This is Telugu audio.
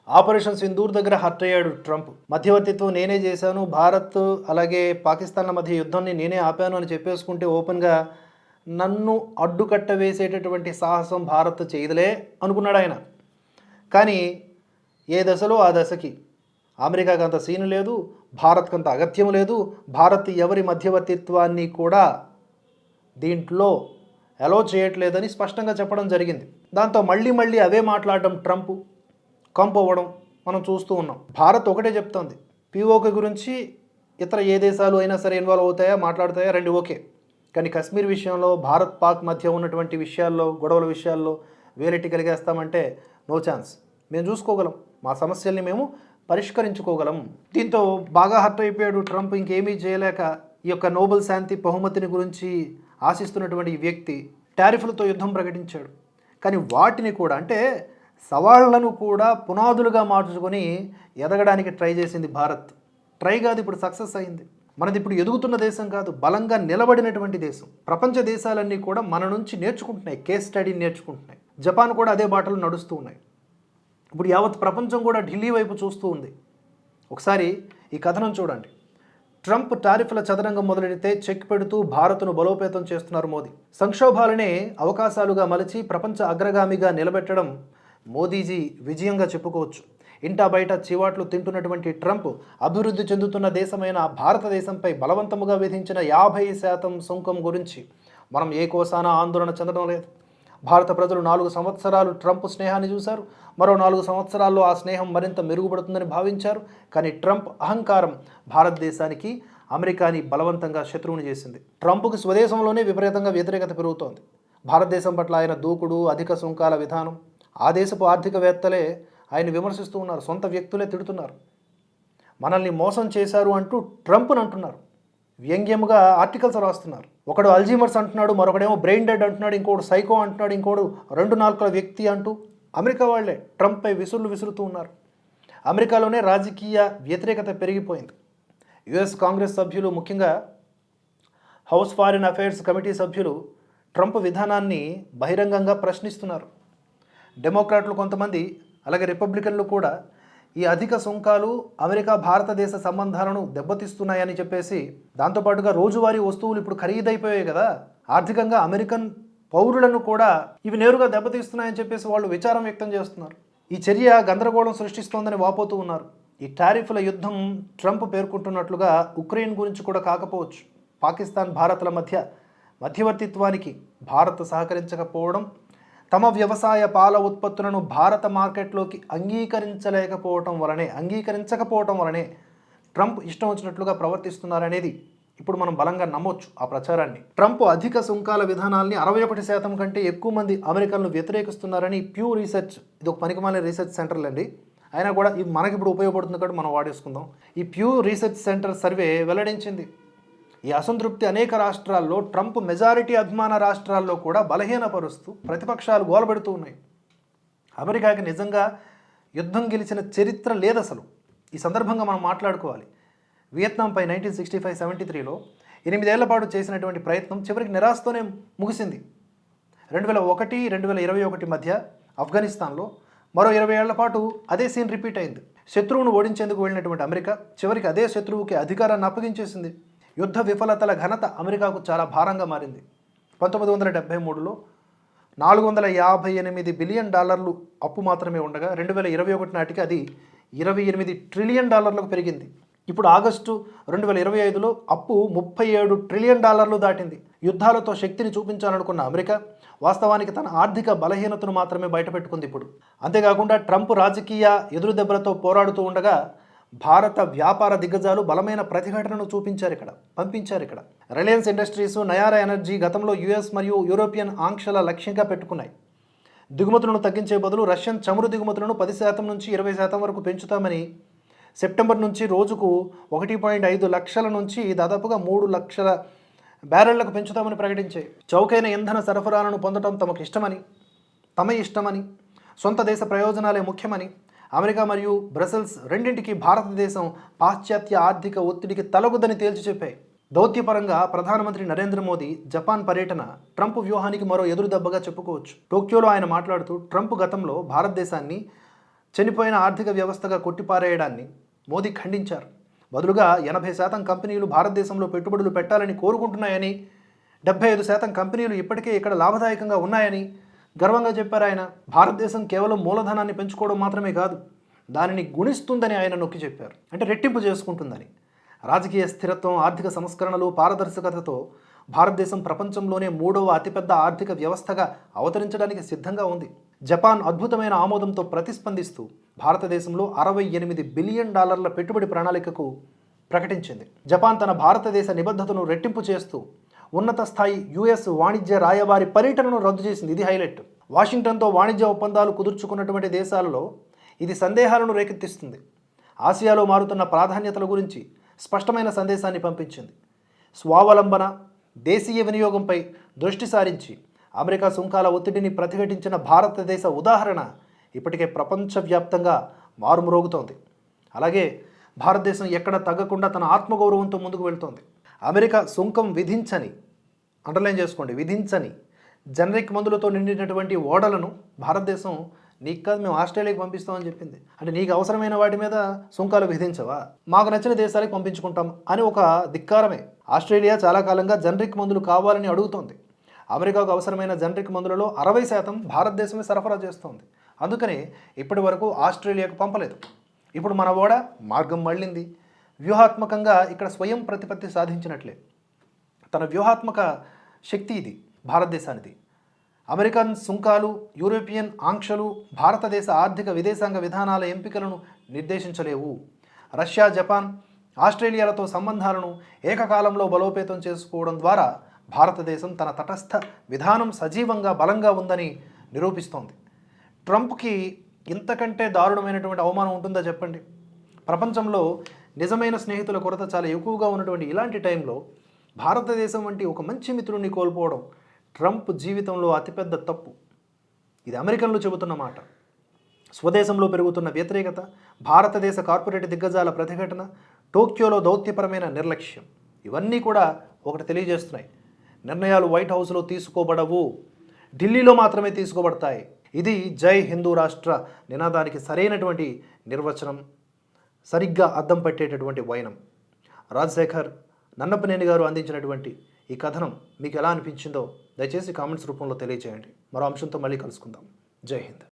ఆపరేషన్ సింధూర్ దగ్గర హర్ట్ అయ్యాడు ట్రంప్. మధ్యవర్తిత్వం నేనే చేశాను, భారత్ అలాగే పాకిస్తాన్ల మధ్య యుద్ధాన్ని నేనే ఆపాను అని చెప్పేసుకుంటే ఓపెన్గా నన్ను అడ్డుకట్ట వేసేటటువంటి సాహసం భారత్ చేయదులే అనుకున్నాడు ఆయన. కానీ ఏ దశలో ఆ దశకి అమెరికాకి అంత సీను లేదు, భారత్కి అంత అగత్యం లేదు, భారత్ ఎవరి మధ్యవర్తిత్వాన్ని కూడా దీంట్లో అలో చేయట్లేదని స్పష్టంగా చెప్పడం జరిగింది. దాంతో మళ్ళీ అవే మాట్లాడడం ట్రంప్ కంపు అవ్వడం మనం చూస్తూ ఉన్నాం. భారత్ ఒకటే చెప్తోంది, పిఓకే గురించి ఇతర ఏ దేశాలు అయినా సరే ఇన్వాల్వ్ అవుతాయా, మాట్లాడతాయా, రెండు ఓకే. కానీ కశ్మీర్ విషయంలో భారత్ పాక్ మధ్య ఉన్నటువంటి విషయాల్లో, గొడవల విషయాల్లో వేలెట్టి కలిగేస్తామంటే నో ఛాన్స్. మేము చూసుకోగలం, మా సమస్యల్ని మేము పరిష్కరించుకోగలం. దీంతో బాగా హర్ట్ అయిపోయాడు ట్రంప్. ఇంకేమీ చేయలేక ఈ యొక్క నోబెల్ శాంతి బహుమతిని గురించి ఆశిస్తున్నటువంటి ఈ వ్యక్తి టారిఫ్లతో యుద్ధం ప్రకటించాడు. కానీ వాటిని కూడా అంటే సవాళ్లను కూడా పునాదులుగా మార్చుకొని ఎదగడానికి ట్రై చేసింది భారత్. ట్రై కాదు, ఇప్పుడు సక్సెస్ అయింది. మనది ఇప్పుడు ఎదుగుతున్న దేశం కాదు, బలంగా నిలబడినటువంటి దేశం. ప్రపంచ దేశాలన్నీ కూడా మన నుంచి నేర్చుకుంటున్నాయి, కేస్ స్టడీని నేర్చుకుంటున్నాయి. జపాన్ కూడా అదే బాటలు నడుస్తూ ఉన్నాయి. ఇప్పుడు యావత్ ప్రపంచం కూడా ఢిల్లీ వైపు చూస్తూ ఉంది. ఒకసారి ఈ కథనం చూడండి. ట్రంప్ టారిఫ్ల చదరంగం మొదలెడితే చెక్ పెడుతూ భారత్ను బలోపేతం చేస్తున్నారు మోదీ. సంక్షోభాలనే అవకాశాలుగా మలిచి ప్రపంచ అగ్రగామిగా నిలబెట్టడం మోదీజీ విజయంగా చెప్పుకోవచ్చు. ఇంటా బయట చివాట్లు తింటున్నటువంటి ట్రంప్ అభివృద్ధి చెందుతున్న దేశమైన భారతదేశంపై బలవంతముగా విధించిన 50% సుంకం గురించి మనం ఏ కోసాన ఆందోళన చెందడం లేదు. భారత ప్రజలు 4 సంవత్సరాలు ట్రంప్ స్నేహాన్ని చూశారు. మరో 4 సంవత్సరాల్లో ఆ స్నేహం మరింత మెరుగుపడుతుందని భావించారు. కానీ ట్రంప్ అహంకారం భారతదేశానికి అమెరికాని బలవంతంగా శత్రువుని చేసింది. ట్రంప్కి స్వదేశంలోనే విపరీతంగా వ్యతిరేకత పెరుగుతోంది. భారతదేశం పట్ల ఆయన దూకుడు, అధిక సుంకాల విధానం, ఆ దేశపు ఆర్థికవేత్తలే ఆయన విమర్శిస్తూ ఉన్నారు. సొంత వ్యక్తులే తిడుతున్నారు. మనల్ని మోసం చేశారు అంటూ ట్రంప్ని అంటున్నారు. వ్యంగ్యముగా ఆర్టికల్స్ రాస్తున్నారు. ఒకడు అల్జీమర్స్ అంటున్నాడు, మరొకడేమో బ్రెయిన్ డెడ్ అంటున్నాడు, ఇంకోడు సైకో అంటున్నాడు, ఇంకోడు 2 నాలుకల వ్యక్తి అంటూ అమెరికా వాళ్లే ట్రంప్పై విసురుతూ ఉన్నారు. అమెరికాలోనే రాజకీయ వ్యతిరేకత పెరిగిపోయింది. యుఎస్ కాంగ్రెస్ సభ్యులు, ముఖ్యంగా హౌస్ ఫారిన్ అఫైర్స్ కమిటీ సభ్యులు ట్రంప్ విధానాన్ని బహిరంగంగా ప్రశ్నిస్తున్నారు. డెమోక్రాట్లు కొంతమంది, అలాగే రిపబ్లికన్లు కూడా ఈ అధిక సుంకాలు అమెరికా భారతదేశ సంబంధాలను దెబ్బతీస్తున్నాయని చెప్పేసి, దాంతోపాటుగా రోజువారీ వస్తువులు ఇప్పుడు ఖరీదైపోయాయి కదా, ఆర్థికంగా అమెరికన్ పౌరులను కూడా ఇవి నేరుగా దెబ్బతీస్తున్నాయని చెప్పేసి వాళ్ళు విచారం వ్యక్తం చేస్తున్నారు. ఈ చర్య గందరగోళం సృష్టిస్తోందని వాపోతూ ఉన్నారు. ఈ టారిఫ్ల యుద్ధం ట్రంప్ పేర్కొంటున్నట్లుగా ఉక్రెయిన్ గురించి కూడా కాకపోవచ్చు. పాకిస్తాన్ భారత్ల మధ్యవర్తిత్వానికి భారత్ సహకరించకపోవడం, తమ వ్యవసాయ పాల ఉత్పత్తులను భారత మార్కెట్లోకి అంగీకరించకపోవటం వలనే ట్రంప్ ఇష్టం వచ్చినట్లుగా ప్రవర్తిస్తున్నారనేది ఇప్పుడు మనం బలంగా నమ్మొచ్చు ఆ ప్రచారాన్ని. ట్రంప్ అధిక సుంకాల విధానాల్ని 61% కంటే ఎక్కువ మంది అమెరికన్లు వ్యతిరేకిస్తున్నారని ప్యూ రీసెర్చ్, ఇది ఒక పనికిమాలిన రీసెర్చ్ సెంటర్లు అండి, అయినా కూడా ఇది మనకి ఇప్పుడు ఉపయోగపడుతుంది కాబట్టి మనం వాడేసుకుందాం. ఈ ప్యూ రీసెర్చ్ సెంటర్ సర్వే వెల్లడించింది, ఈ అసంతృప్తి అనేక రాష్ట్రాల్లో, ట్రంప్ మెజారిటీ అభిమాన రాష్ట్రాల్లో కూడా బలహీనపరుస్తూ ప్రతిపక్షాలు గోలబెడుతూ ఉన్నాయి. అమెరికాకి నిజంగా యుద్ధం గెలిచిన చరిత్ర లేదు అసలు. ఈ సందర్భంగా మనం మాట్లాడుకోవాలి. వియత్నాంపై 1965-73లో 8 ఏళ్ల పాటు చేసినటువంటి ప్రయత్నం చివరికి నిరాశతోనే ముగిసింది. 2001-2021 మధ్య ఆఫ్ఘనిస్తాన్లో మరో 20 ఏళ్ల పాటు అదే సీన్ రిపీట్ అయింది. శత్రువును ఓడించేందుకు వెళ్ళినటువంటి అమెరికా చివరికి అదే శత్రువుకి అధికారాన్ని అప్పగించేసింది. యుద్ధ విఫలతల ఘనత అమెరికాకు చాలా భారంగా మారింది. 1973లో $458 బిలియన్ అప్పు మాత్రమే ఉండగా 2021 నాటికి అది $28 ట్రిలియన్ పెరిగింది. ఇప్పుడు ఆగస్టు 2025లో అప్పు $37 ట్రిలియన్ దాటింది. యుద్ధాలతో శక్తిని చూపించాలనుకున్న అమెరికా వాస్తవానికి తన ఆర్థిక బలహీనతను మాత్రమే బయటపెట్టుకుంది ఇప్పుడు. అంతేకాకుండా ట్రంప్ రాజకీయ ఎదురుదెబ్బలతో పోరాడుతూ ఉండగా భారత వ్యాపార దిగ్గజాలు బలమైన ప్రతిఘటనను పంపించారు ఇక్కడ. రిలయన్స్ ఇండస్ట్రీస్, నయారా ఎనర్జీ గతంలో యుఎస్ మరియు యూరోపియన్ ఆంక్షల లక్ష్యంగా పెట్టుకున్నాయి. దిగుమతులను తగ్గించే బదులు రష్యన్ చమురు దిగుమతులను 10% నుంచి 20% వరకు పెంచుతామని సెప్టెంబర్ నుంచి రోజుకు 1.5 లక్షల నుంచి దాదాపుగా 3 లక్షల బ్యారెళ్లకు పెంచుతామని ప్రకటించాయి. చౌకైన ఇంధన సరఫరాలను పొందడం తమ ఇష్టమని, సొంత దేశ ప్రయోజనాలే ముఖ్యమని అమెరికా మరియు బ్రసెల్స్ రెండింటికి భారతదేశం పాశ్చాత్య ఆర్థిక ఒత్తిడికి తలగుద్దని తేల్చి చెప్పాయి. దౌత్యపరంగా ప్రధానమంత్రి నరేంద్ర మోదీ జపాన్ పర్యటన ట్రంప్ వ్యూహానికి మరో ఎదురుదెబ్బగా చెప్పుకోవచ్చు. టోక్యోలో ఆయన మాట్లాడుతూ ట్రంప్ గతంలో భారతదేశాన్ని చనిపోయిన ఆర్థిక వ్యవస్థగా కొట్టిపారేయడాన్ని మోదీ ఖండించారు. బదులుగా 80% కంపెనీలు భారతదేశంలో పెట్టుబడులు పెట్టాలని కోరుకుంటున్నాయని, 75% కంపెనీలు ఇప్పటికే ఇక్కడ లాభదాయకంగా ఉన్నాయని గర్వంగా చెప్పారు ఆయన. భారతదేశం కేవలం మూలధనాన్ని పెంచుకోవడం మాత్రమే కాదు, దానిని గుణిస్తుందని ఆయన నొక్కి చెప్పారు. అంటే రెట్టింపు చేసుకుంటుందని. రాజకీయ స్థిరత్వం, ఆర్థిక సంస్కరణలు, పారదర్శకతతో భారతదేశం ప్రపంచంలోనే 3వ అతిపెద్ద ఆర్థిక వ్యవస్థగా అవతరించడానికి సిద్ధంగా ఉంది. జపాన్ అద్భుతమైన ఆమోదంతో ప్రతిస్పందిస్తూ భారతదేశంలో $68 బిలియన్ పెట్టుబడి ప్రణాళికకు ప్రకటించింది. జపాన్ తన భారతదేశ నిబద్ధతను రెట్టింపు చేస్తూ ఉన్నత స్థాయి యుఎస్ వాణిజ్య రాయబారి పర్యటనను రద్దు చేసింది. ఇది హైలైట్. వాషింగ్టన్తో వాణిజ్య ఒప్పందాలు కుదుర్చుకున్నటువంటి దేశాలలో ఇది సందేహాలను రేకెత్తిస్తుంది. ఆసియాలో మారుతున్న ప్రాధాన్యతల గురించి స్పష్టమైన సందేశాన్ని పంపించింది. స్వావలంబన, దేశీయ వినియోగంపై దృష్టి సారించి అమెరికా సుంకాల ఒత్తిడిని ప్రతిఘటించిన భారతదేశ ఉదాహరణ ఇప్పటికే ప్రపంచవ్యాప్తంగా మారుమ్రోగుతోంది. అలాగే భారతదేశం ఎక్కడ తగ్గకుండా తన ఆత్మగౌరవంతో ముందుకు వెళ్తోంది. అమెరికా సుంకం విధించని, అండర్లైన్ చేసుకోండి, విధించని జనరిక్ మందులతో నిండినటువంటి ఓడలను భారతదేశం నీకు కాదు మేము ఆస్ట్రేలియాకి పంపిస్తామని చెప్పింది. అంటే నీకు అవసరమైన వాటి మీద సుంకాలు విధించవా, మాకు నచ్చిన దేశాలకు పంపించుకుంటాం అని ఒక ధిక్కారమే. ఆస్ట్రేలియా చాలా కాలంగా జనరిక్ మందులు కావాలని అడుగుతోంది. అమెరికాకు అవసరమైన జనరిక్ మందులలో 60% భారతదేశమే సరఫరా చేస్తోంది. అందుకని ఇప్పటి వరకు ఆస్ట్రేలియాకు పంపలేదు. ఇప్పుడు మన ఓడ మార్గం మళ్ళింది. వ్యూహాత్మకంగా ఇక్కడ స్వయం ప్రతిపత్తి సాధించినట్లే. తన వ్యూహాత్మక శక్తి ఇది భారతదేశానిది. అమెరికన్ సుంకాలు, యూరోపియన్ ఆంక్షలు భారతదేశ ఆర్థిక విదేశాంగ విధానాల ఎంపికలను నిర్దేశించలేవు. రష్యా, జపాన్, ఆస్ట్రేలియాలతో సంబంధాలను ఏకకాలంలో బలోపేతం చేసుకోవడం ద్వారా భారతదేశం తన తటస్థ విధానం సజీవంగా బలంగా ఉందని నిరూపిస్తోంది. ట్రంప్కి ఇంతకంటే దారుణమైనటువంటి అవమానం ఉంటుందా చెప్పండి? ప్రపంచంలో నిజమైన స్నేహితుల కొరత చాలా ఎక్కువగా ఉన్నటువంటి ఇలాంటి టైంలో భారతదేశం వంటి ఒక మంచి మిత్రుడిని కోల్పోవడం ట్రంప్ జీవితంలో అతిపెద్ద తప్పు. ఇది అమెరికన్లు చెబుతున్న మాట. స్వదేశంలో పెరుగుతున్న వ్యతిరేకత, భారతదేశ కార్పొరేట్ దిగ్గజాల ప్రతిఘటన, టోక్యోలో దౌత్యపరమైన నిర్లక్ష్యం ఇవన్నీ కూడా ఒకటి తెలియజేస్తున్నాయి. నిర్ణయాలు వైట్ హౌస్లో తీసుకోబడవు, ఢిల్లీలో మాత్రమే తీసుకోబడతాయి. ఇది జై హిందూ రాష్ట్ర నినాదానికి సరైనటువంటి నిర్వచనం, సరిగ్గా అద్దం పట్టేటటువంటి వైనం. రాజశేఖర్ నన్నపనేని గారు అందించినటువంటి ఈ కథనం మీకు ఎలా అనిపించిందో దయచేసి కామెంట్స్ రూపంలో తెలియజేయండి. మరో అంశంతో మళ్ళీ కలుసుకుందాం. జై హింద్.